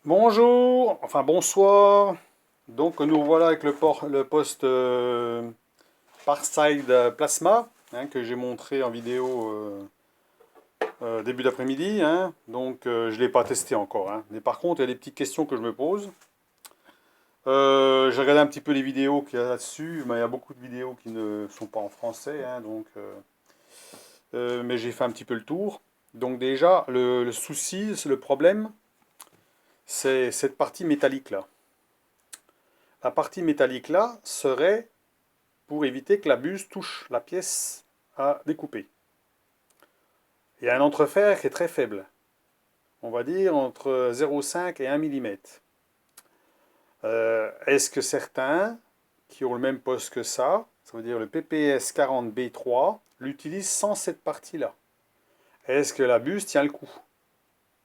Bonjour, enfin bonsoir. Donc nous voilà avec le post Parside Plasma que j'ai montré en vidéo début d'après-midi. Donc je ne l'ai pas testé encore. Mais par contre, il y a des petites questions que je me pose. J'ai regardé un petit peu les vidéos qu'il y a là-dessus. Mais il y a beaucoup de vidéos qui ne sont pas en français. Mais j'ai fait un petit peu le tour. Donc déjà, le souci, c'est le problème, c'est cette partie métallique là. La partie métallique là serait pour éviter que la buse touche la pièce à découper. Il y a un entrefer qui est très faible, on va dire entre 0,5 et 1 mm. Est-ce que certains qui ont le même poste que ça veut dire le PPS 40B3, l'utilisent sans cette partie-là? Est-ce que la buse tient le coup?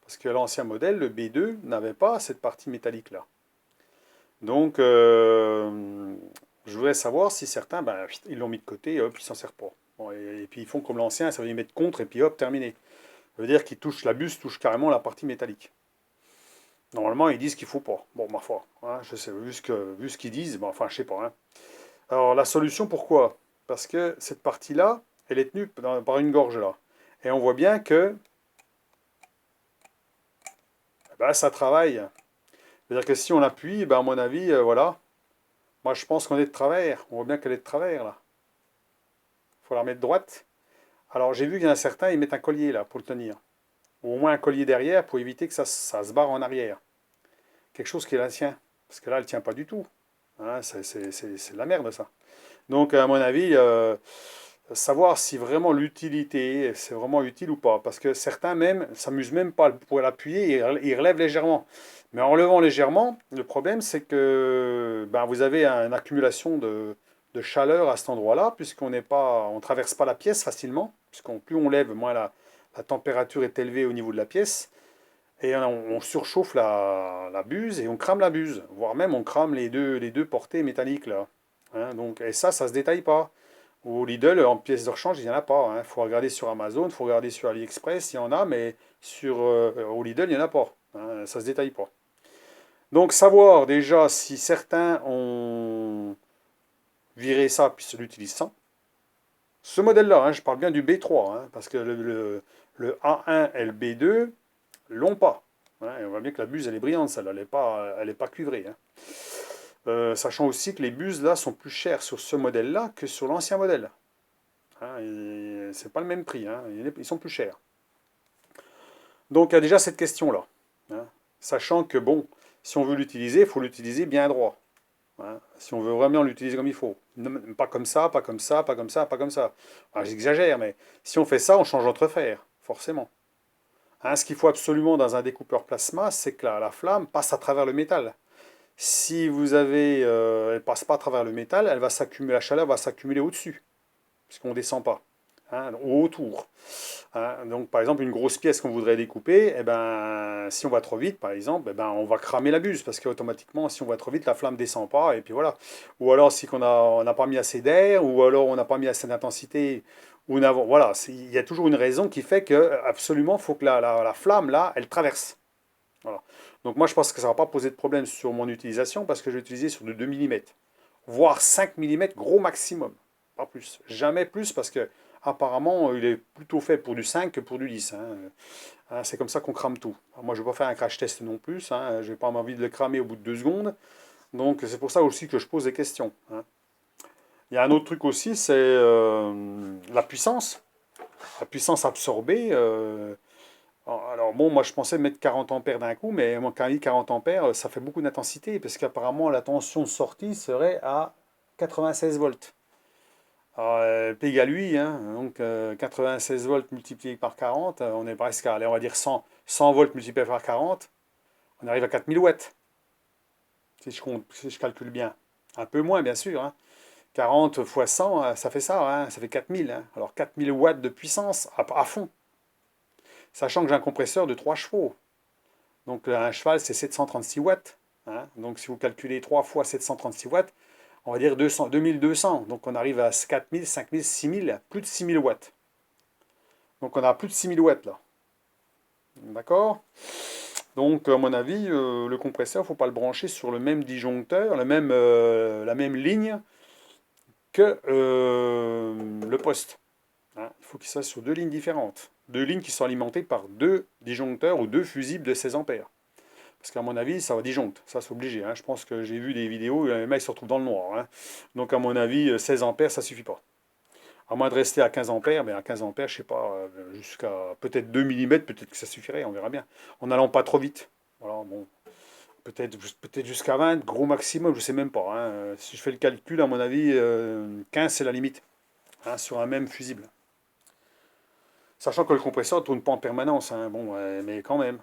Parce que l'ancien modèle, le B2, n'avait pas cette partie métallique-là. Donc, je voudrais savoir si certains, ben, ils l'ont mis de côté et hop, ils s'en servent pas. Bon, et puis ils font comme l'ancien, ça veut dire mettre contre et puis hop, terminé. Ça veut dire qu'ils touchent, la buse touche carrément la partie métallique. Normalement, ils disent qu'il faut pas. Bon, ma foi, je sais, vu ce qu'ils disent, bon, enfin, je sais pas. Alors, la solution, pourquoi? Parce que cette partie-là, elle est tenue par une gorge là. Et on voit bien que ben, ça travaille. C'est-à-dire que si on appuie, ben, à mon avis, voilà. Moi, je pense qu'on est de travers. On voit bien qu'elle est de travers là. Il faut la mettre droite. Alors j'ai vu qu'il y en a certains, ils mettent un collier là pour le tenir. Ou au moins un collier derrière pour éviter que ça se barre en arrière. Quelque chose qui la tient. Parce que là, elle ne tient pas du tout. C'est de la merde ça. Donc à mon avis, savoir si vraiment l'utilité, c'est vraiment utile ou pas. Parce que certains même s'amusent même pas pour l'appuyer, ils relèvent légèrement. Mais en relevant légèrement, le problème c'est que ben, vous avez une accumulation de chaleur à cet endroit-là, puisqu'on n'est pas, on traverse pas la pièce facilement, puisqu'on plus on lève, moins la température est élevée au niveau de la pièce, et on surchauffe la buse et on crame la buse, voire même on crame les deux portées métalliques là. Donc, et ça se détaille pas. Au Lidl, en pièces de rechange, il n'y en a pas. Il faut regarder sur Amazon, il faut regarder sur AliExpress, il y en a, mais au Lidl, il n'y en a pas. Ça se détaille pas. Donc savoir déjà si certains ont viré ça puis l'utilisent sans. Ce modèle-là, je parle bien du B3, parce que le A1 et le B2 l'ont pas. Et on voit bien que la buse, elle est brillante, celle-là, elle est pas cuivrée. Sachant aussi que les buses là sont plus chères sur ce modèle-là que sur l'ancien modèle. C'est pas le même prix, ils sont plus chers. Donc il y a déjà cette question-là. hein. Sachant que bon, si on veut l'utiliser, il faut l'utiliser bien droit. Si on veut vraiment l'utiliser comme il faut. Pas comme ça, pas comme ça, pas comme ça, pas comme ça. J'exagère, mais si on fait ça, on change d'entrefer, forcément. Ce qu'il faut absolument dans un découpeur plasma, c'est que la flamme passe à travers le métal. Si vous avez, elle passe pas à travers le métal, elle va s'accumuler, la chaleur va s'accumuler au-dessus, puisqu'on ne descend pas, ou autour. Donc par exemple une grosse pièce qu'on voudrait découper, si on va trop vite par exemple, on va cramer la buse parce qu'automatiquement si on va trop vite la flamme descend pas et puis voilà. Ou alors si on n'a pas mis assez d'air ou alors on n'a pas mis assez d'intensité ou voilà, il y a toujours une raison qui fait que absolument faut que la flamme là elle traverse. Voilà. Donc moi je pense que ça ne va pas poser de problème sur mon utilisation parce que je vais utiliser sur de 2 mm, voire 5 mm gros maximum, pas plus. Jamais plus parce que apparemment il est plutôt fait pour du 5 que pour du 10. C'est comme ça qu'on crame tout. Alors, moi je ne vais pas faire un crash test non plus, je n'ai pas envie de le cramer au bout de 2 secondes. Donc c'est pour ça aussi que je pose des questions. Il y a un autre truc aussi, c'est la puissance. La puissance absorbée. Alors bon, moi je pensais mettre 40 ampères d'un coup, mais quand il dit 40 ampères, ça fait beaucoup d'intensité, parce qu'apparemment la tension de sortie serait à 96 volts. Alors, P égale 8, donc 96 volts multiplié par 40, on est presque à, allez, on va dire 100 volts multiplié par 40, on arrive à 4000 watts, si je calcule bien. Un peu moins, bien sûr. 40 fois 100, ça fait ça, ça fait 4000. Alors 4000 watts de puissance à fond, sachant que j'ai un compresseur de 3 chevaux. Donc un cheval, c'est 736 watts. Donc si vous calculez 3 fois 736 watts, on va dire 200, 2200. Donc on arrive à 4000, 5000, 6000, plus de 6000 watts. Donc on a plus de 6000 watts là. D'accord? Donc, à mon avis, le compresseur, il ne faut pas le brancher sur le même disjoncteur, la même ligne que le poste. Hein. Il faut qu'il soit sur deux lignes différentes. Deux lignes qui sont alimentées par deux disjoncteurs ou deux fusibles de 16 ampères. Parce qu'à mon avis, ça va disjoncte. Ça, c'est obligé. Hein. Je pense que j'ai vu des vidéos, les mecs se retrouvent dans le noir. Hein. Donc, à mon avis, 16 ampères, ça suffit pas. À moins de rester à 15 ampères, mais à 15 ampères, je sais pas, jusqu'à peut-être 2 millimètres, peut-être que ça suffirait, on verra bien. En n'allant pas trop vite. Voilà, bon. Peut-être jusqu'à 20, gros maximum, je sais même pas. Hein. Si je fais le calcul, à mon avis, 15 c'est la limite. Hein, sur un même fusible. Sachant que le compresseur ne tourne pas en permanence, hein, bon, mais quand même.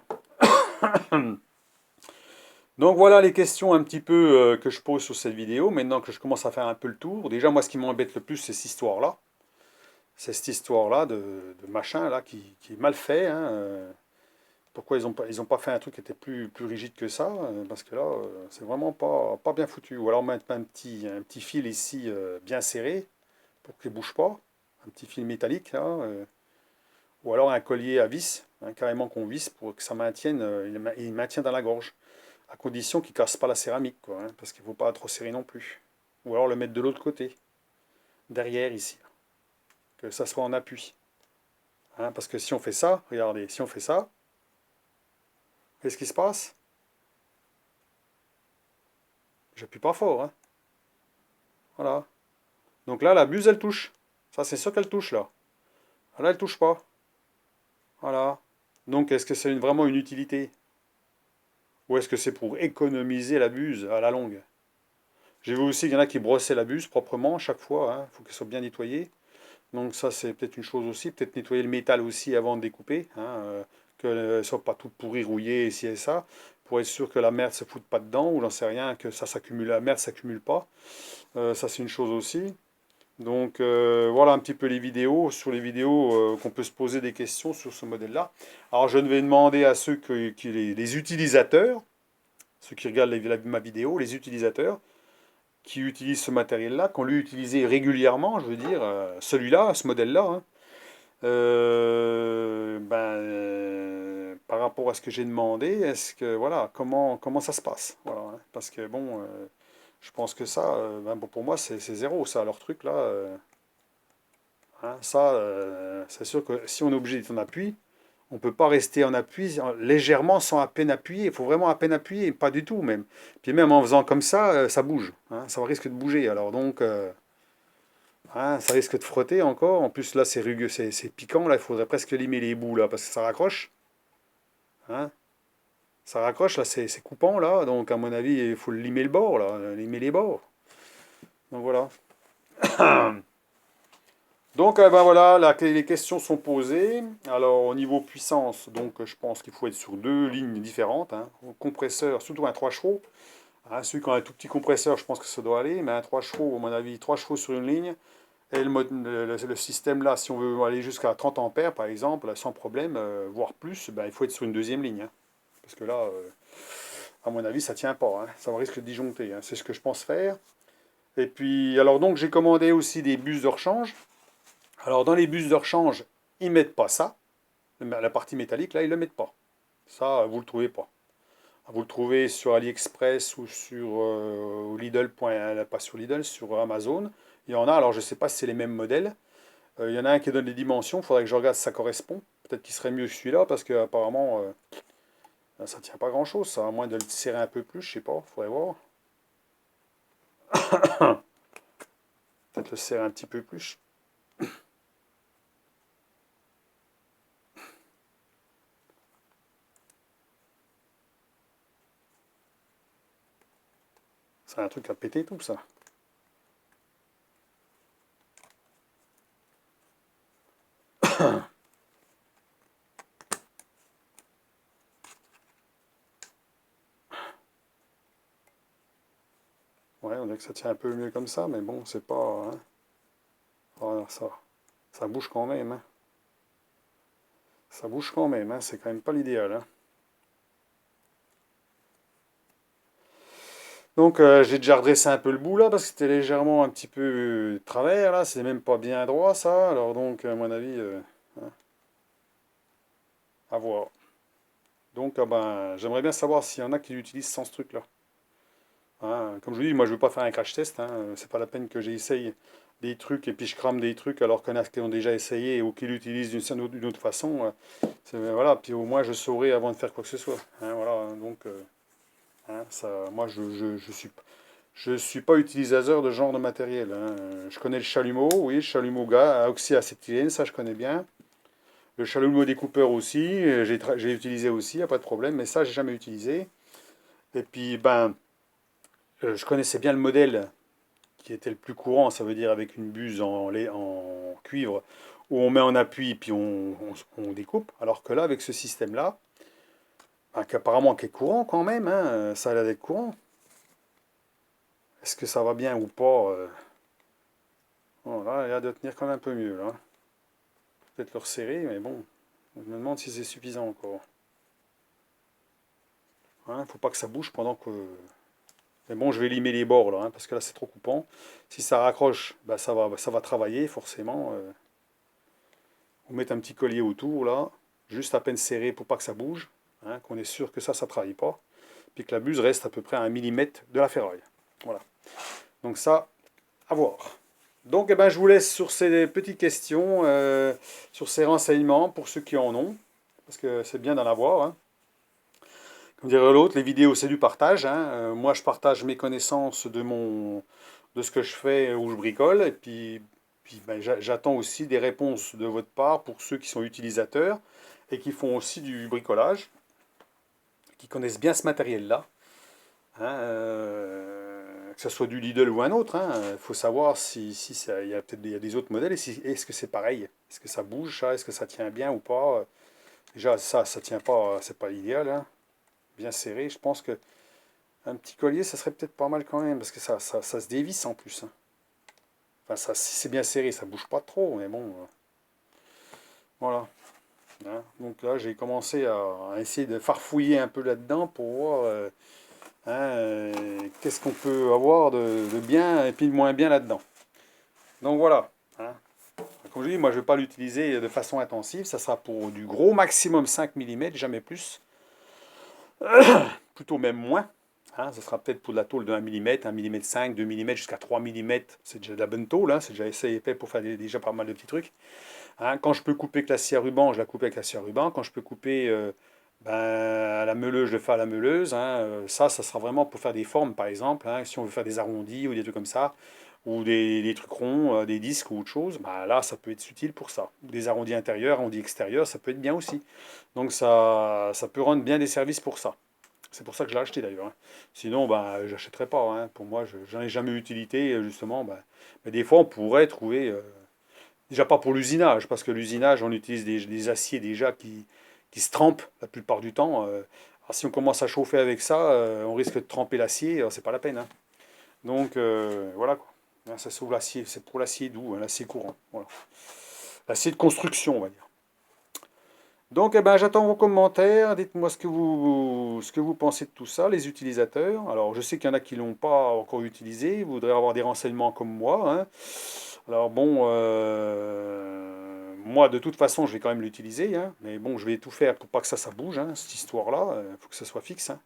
Donc voilà les questions un petit peu que je pose sur cette vidéo, maintenant que je commence à faire un peu le tour. Déjà, moi, ce qui m'embête le plus, c'est cette histoire-là. C'est cette histoire-là de machin là qui est mal fait. Hein. Pourquoi ils ont pas fait un truc qui était plus rigide que ça? Parce que là, c'est vraiment pas bien foutu. Ou alors mettre un petit fil ici bien serré pour qu'il ne bouge pas. Un petit fil métallique là. Ou alors un collier à vis, hein, carrément qu'on visse pour que ça maintienne, il maintient dans la gorge. À condition qu'il ne casse pas la céramique, quoi, hein, parce qu'il ne faut pas trop serrer non plus. Ou alors le mettre de l'autre côté, derrière ici, que ça soit en appui. Hein, parce que si on fait ça, regardez, si on fait ça, qu'est-ce qui se passe? J'appuie pas fort, hein. Voilà. Donc là, la buse, elle touche. Ça, c'est sûr qu'elle touche, là. Là, elle touche pas. Voilà. Donc, est-ce que c'est vraiment une utilité? Ou est-ce que c'est pour économiser la buse à la longue? J'ai vu aussi qu'il y en a qui brossaient la buse proprement chaque fois. Il faut qu'elle soit bien nettoyée. Donc ça, c'est peut-être une chose aussi. Peut-être nettoyer le métal aussi avant de découper. Qu'elle ne soit pas toute pourrie, rouillée, ici et ça. Pour être sûr que la merde ne se foute pas dedans. Ou j'en sais rien, que ça s'accumule, la merde ne s'accumule pas. Ça, c'est une chose aussi. Donc voilà un petit peu les vidéos. Sur les vidéos, qu'on peut se poser des questions sur ce modèle-là. Alors je vais demander à ceux les utilisateurs, ceux qui regardent ma vidéo, les utilisateurs, qui utilisent ce matériel-là, qu'on lui utilisé régulièrement, je veux dire, celui-là, ce modèle-là, hein, par rapport à ce que j'ai demandé, est-ce que, voilà, comment ça se passe, voilà, hein. Parce que, bon, je pense que ça, bon, pour moi, c'est zéro, ça, leur truc, là, hein, ça, c'est sûr que si on est obligé d'être en appui, on ne peut pas rester en appui légèrement sans à peine appuyer. Il faut vraiment à peine appuyer, pas du tout même. Puis même en faisant comme ça bouge. Hein, ça risque de bouger. Alors donc, hein, ça risque de frotter encore. En plus là, c'est rugueux, c'est piquant. Là, il faudrait presque limer les bouts là parce que ça raccroche. Hein, ça raccroche là, c'est coupant là. Donc à mon avis, il faut limer le bord là, limer les bords. Donc voilà. Donc ben voilà, les questions sont posées. Alors au niveau puissance, donc je pense qu'il faut être sur deux lignes différentes. Hein. Compresseur, surtout un 3 chevaux. Hein, celui qui a un tout petit compresseur, je pense que ça doit aller, mais un 3 chevaux, à mon avis, 3 chevaux sur une ligne. Et le système là, si on veut aller jusqu'à 30 ampères par exemple, sans problème, voire plus, ben, il faut être sur une deuxième ligne. Hein. Parce que là, à mon avis, ça ne tient pas. Hein. Ça risque de disjoncter. Hein. C'est ce que je pense faire. Et puis, alors donc, j'ai commandé aussi des bus de rechange. Alors dans les bus de rechange, ils ne mettent pas ça. La partie métallique, là, ils ne le mettent pas. Ça, vous ne le trouvez pas. Vous le trouvez sur AliExpress ou sur Lidl. Pas sur Lidl, sur Amazon. Il y en a, alors je ne sais pas si c'est les mêmes modèles. Il y en a un qui donne les dimensions, il faudrait que je regarde si ça correspond. Peut-être qu'il serait mieux que celui-là, parce qu'apparemment, ça ne tient pas grand-chose, ça, à moins de le serrer un peu plus, je sais pas, il faudrait voir. Peut-être le serrer un petit peu plus. C'est un truc à péter tout ça. Ouais, on dirait que ça tient un peu mieux comme ça, mais bon, c'est pas... Hein. Voilà, ça bouge quand même. Hein. Ça bouge quand même, hein. C'est quand même pas l'idéal. Hein. Donc j'ai déjà redressé un peu le bout là, parce que c'était légèrement un petit peu de travers là, c'est même pas bien droit ça, alors donc à mon avis, hein, à voir. Donc, j'aimerais bien savoir s'il y en a qui l'utilisent sans ce truc-là. Hein, comme je vous dis, moi je veux pas faire un crash test, hein, c'est pas la peine que j'essaye des trucs et puis je crame des trucs alors qu'il y en a qui ont déjà essayé ou qui l'utilisent d'une autre façon. Voilà, puis au moins je saurai avant de faire quoi que ce soit. Hein, voilà, hein, donc moi je suis pas utilisateur de ce genre de matériel. Hein. Je connais le chalumeau, oui, le chalumeau à oxyacétylène, ça je connais bien. Le chalumeau découpeur aussi, j'ai utilisé aussi, y a pas de problème, mais ça j'ai jamais utilisé. Et puis je connaissais bien le modèle qui était le plus courant, ça veut dire avec une buse en cuivre où on met en appui puis on découpe. Alors que là, avec ce système-là, qu'apparemment qui est courant quand même, hein, ça a l'air d'être courant. Est-ce que ça va bien ou pas bon, là, il a l'air de tenir quand même un peu mieux. Là. Peut-être le resserrer, mais bon, je me demande si c'est suffisant encore. Hein, faut pas que ça bouge pendant que. Mais bon, je vais limer les bords là, hein, parce que là c'est trop coupant. Si ça raccroche, ça va travailler forcément. Vous mettez un petit collier autour là, juste à peine serré pour pas que ça bouge, hein, qu'on est sûr que ça ne travaille pas, puis que la buse reste à peu près à 1 mm de la ferraille. Voilà. Donc ça, à voir. Donc je vous laisse sur ces petites questions, sur ces renseignements pour ceux qui en ont, parce que c'est bien d'en avoir. Hein. Comme dirait l'autre, les vidéos c'est du partage. Hein. Moi je partage mes connaissances de ce que je fais où je bricole, et puis j'attends aussi des réponses de votre part pour ceux qui sont utilisateurs et qui font aussi du bricolage, qui connaissent bien ce matériel-là. Hein, que ce soit du Lidl ou un autre, il faut savoir si il y a peut-être des autres modèles. Est-ce que c'est pareil? Est-ce que ça bouge, ça? Est-ce que ça tient bien ou pas? Déjà, ça tient pas, c'est pas idéal. Hein. Bien serré, je pense que un petit collier, ça serait peut-être pas mal quand même, parce que ça se dévisse en plus. Hein. Enfin, si c'est bien serré, ça bouge pas trop, mais bon. Voilà. Hein. Donc là, j'ai commencé à essayer de farfouiller un peu là-dedans pour voir qu'est-ce qu'on peut avoir de bien et puis de moins bien là-dedans. Donc voilà. Hein. Comme je dis, moi je ne vais pas l'utiliser de façon intensive, ça sera pour du gros maximum 5 mm, jamais plus, plutôt même moins. Hein, ça sera peut-être pour de la tôle de 1 mm, 1 mm 5, 2 mm jusqu'à 3 mm, c'est déjà de la bonne tôle, hein, c'est déjà assez épais pour faire déjà pas mal de petits trucs. Hein, quand je peux couper avec la scie à ruban, je la coupe avec la scie à ruban. Quand je peux couper à la meuleuse, je le fais à la meuleuse. Hein. Ça sera vraiment pour faire des formes, par exemple. Hein, si on veut faire des arrondis ou des trucs comme ça, ou des trucs ronds, des disques ou autre chose, là, ça peut être utile pour ça. Ou des arrondis intérieurs, arrondis extérieurs, ça peut être bien aussi. Donc ça peut rendre bien des services pour ça. C'est pour ça que je l'ai acheté d'ailleurs. Hein. Sinon, j'achèterais pas. Hein. Pour moi, j'en ai jamais eu utilité, justement. Mais des fois, on pourrait trouver. Déjà pas pour l'usinage, parce que l'usinage, on utilise des aciers déjà qui se trempent la plupart du temps. Alors, si on commence à chauffer avec ça, on risque de tremper l'acier, alors c'est pas la peine. Hein. Donc voilà quoi. Hein, ça sauve l'acier, c'est pour l'acier doux, hein, l'acier courant. Voilà. L'acier de construction, on va dire. Donc j'attends vos commentaires, dites-moi ce que vous pensez de tout ça, les utilisateurs. Alors je sais qu'il y en a qui ne l'ont pas encore utilisé, ils voudraient avoir des renseignements comme moi. Hein. Alors bon, moi de toute façon je vais quand même l'utiliser, hein, mais bon je vais tout faire pour pas que ça bouge, hein, cette histoire-là, il faut que ça soit fixe. Hein.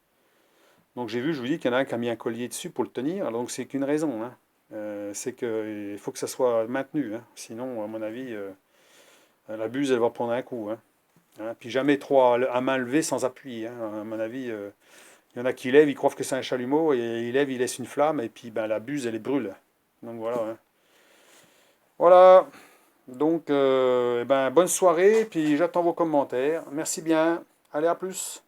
Donc j'ai vu, je vous dis qu'il y en a un qui a mis un collier dessus pour le tenir, alors donc c'est qu'une raison, hein. C'est qu'il faut que ça soit maintenu, hein, sinon à mon avis la buse elle va prendre un coup. Hein. Hein, puis jamais trop à main levée sans appui, hein, à mon avis. Il y en a qui lèvent, ils croient que c'est un chalumeau, et ils lèvent, ils laissent une flamme, et puis la buse elle brûle. Donc voilà. Hein. Voilà. Donc, bonne soirée, puis j'attends vos commentaires. Merci bien. Allez, à plus.